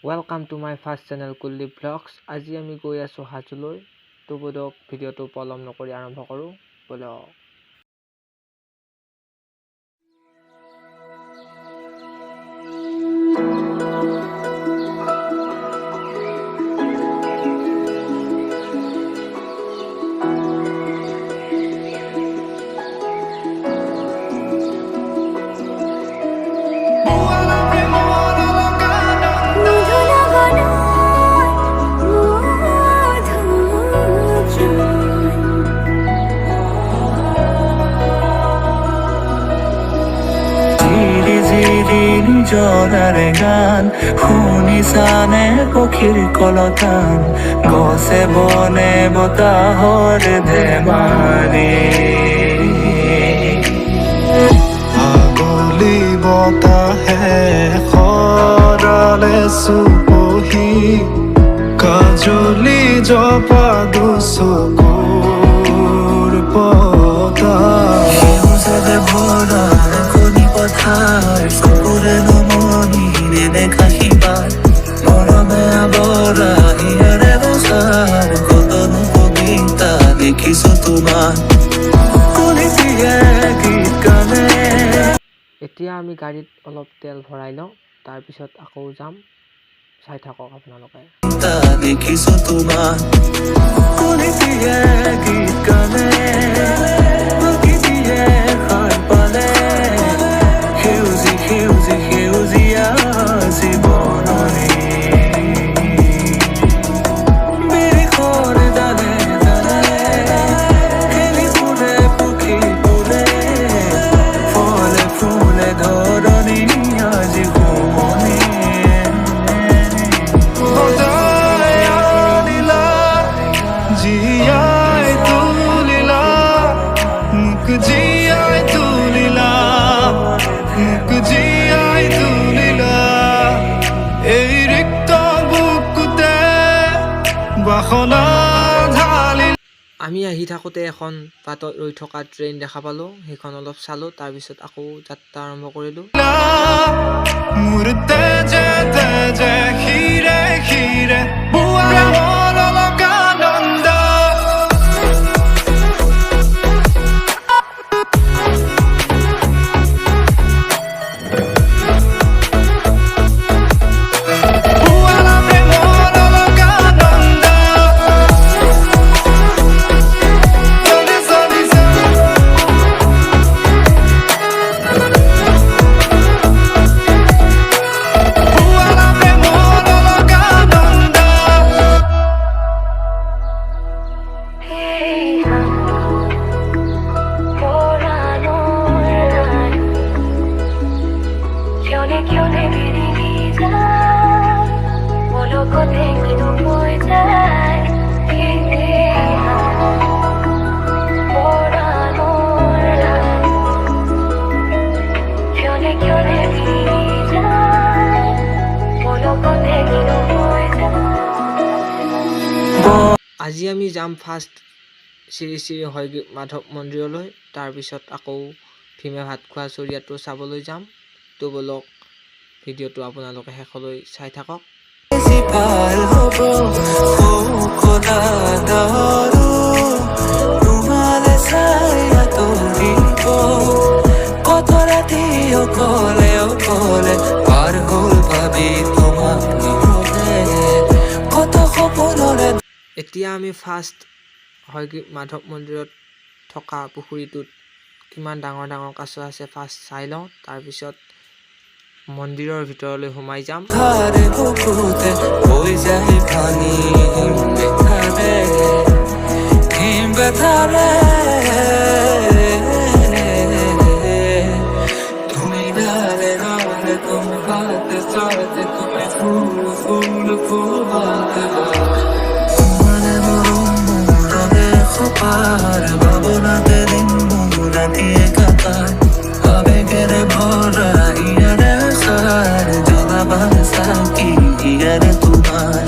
Welcome to my first channel Kulli Vlogs. আজি আমি গৈ আছো হাজোলৈ। তো বলক ভিডিঅ'টো পলম নকৰি আৰম্ভ কৰো। বলক। জৰাৰ গান শুনিছানে পক্ষীৰ কলতান গছে বনে বতাহৰ ধেমালি আগলি বতাহে সৰালে চুপহি কাজলি জপা দুচকুৰ পতা সেউজে ভৰা কণী পথাৰ চকুৰে নমনি দেখা শিপাৰ মৰমে আৱৰা হিয়াৰে বছাৰ কতনো কবিতা দেখিছো তোমাৰ কলিতিয়ে গীত গানে। এতিয়া আমি গাড়ীত অলপ তেল ভৰাই লওঁ, তাৰপিছত আকৌ যাম। চাই থাকক আপোনালোকে। দেখিছো তোমাৰ কলিতিয়ে গীত গানে প্ৰকৃতিয়ে সাৰ পালে সেউজী সেউজী সেউজীয়া জীৱনৰে বিৰিখৰ ডালে ডালে খেলি ফুৰে পক্ষী ফুলে ফলে ফুলে ধৰণী আজি শুৱনি জিয়াই তুলিলা মুখ জিয়াই তুলিলা মুখ জিয়াই তুলিলা এই ৰিক্ত বুকুতে বাসনা ঢালি। আমি আহি থাকোঁতে এখন বাটত ৰৈ থকা ট্ৰেইন দেখা পালোঁ, সেইখন অলপ চালোঁ, তাৰপিছত আকৌ যাত্ৰা আৰম্ভ কৰিলোঁ। মোৰ তেজে তেজে শিৰে শিৰে বুঢ়া মনলগা নন্দ আজি আমি যাম ফাৰ্ষ্ট শ্ৰী শ্ৰী হয়গ্ৰীৱ মাধৱ মন্দিৰলৈ, তাৰপিছত আকৌ ভীমে ভাত খোৱা চৰিয়াটো চাবলৈ যাম। তো বলক ভিডিঅ'টো আপোনালোকে শেষলৈ চাই থাকক। কত ৰাতি অকলে অকলে পাৰ হ'ল ভাবি তোমাক কত সপোনৰে। এতিয়া আমি ফাৰ্ষ্ট হয়গ্ৰীৱ মাধৱ মন্দিৰত থকা পুখুৰীটোত কিমান ডাঙৰ ডাঙৰ কাছ আছে ফাৰ্ষ্ট চাই লওঁ, তাৰপিছত মন্দিৰৰ ভিতৰলৈ সোমাই যাম। ভাবনাতে দিন রাতিয়ে কাটায় আবেগের ভরা ইয়ারে সার জলাবার সাকি ইয়ারে তোমার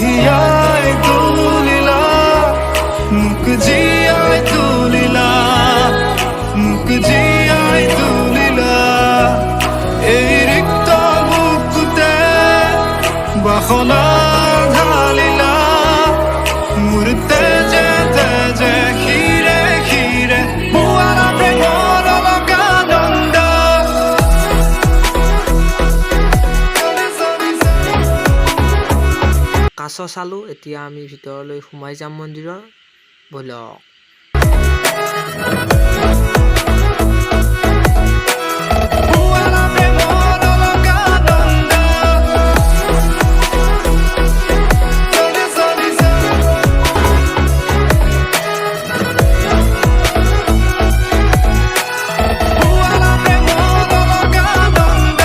জিয়াই তুলিলা মোক জিয়াই তুলিলা মোক জিয়াই তুলিলা এই ৰিক্ত বুকুতে বাসনা ঢালিলা মোৰ তেজে তেজে শিৰে শিৰে পুৱালা প্ৰেমৰ লগা নন্দ কাছ চালোঁ, এতিয়া আমি ভিতৰলৈ সোমাই যাম মন্দিৰৰ। ব'লক। পুৱালা প্ৰেমৰ লগা নন্দ পুৱালা প্ৰেমৰ লগা নন্দ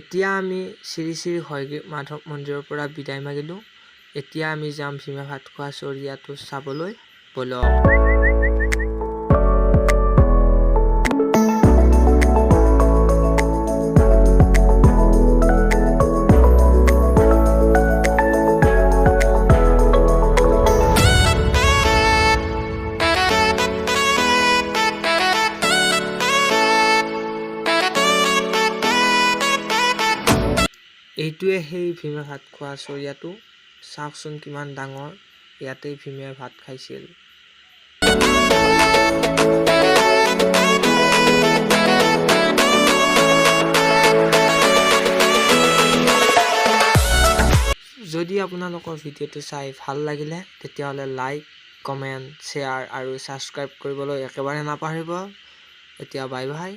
এতিয়া আমি শ্ৰী শ্ৰী হয়গ্ৰীৱ মাধৱ মন্দিৰৰ পৰা বিদায় মাগিলোঁ। এতিয়া আমি যাম ভীমে ভাত খোৱা চৰিয়াটো চাবলৈ, ব'লক। এইটোৱে সেই ভীমে ভাত খোৱা চৰিয়াটো। চাওকচোন কিমান ডাঙৰ। ইয়াতেই ভীমে ভাত খাইছিল। যদি আপোনালোকৰ ভিডিঅ'টো চাই ভাল লাগিলে তেতিয়াহ'লে লাইক, কমেণ্ট, শ্বেয়াৰ আৰু ছাবস্ক্ৰাইব কৰিবলৈ একেবাৰে নাপাহৰিব। এতিয়া বাই বাই।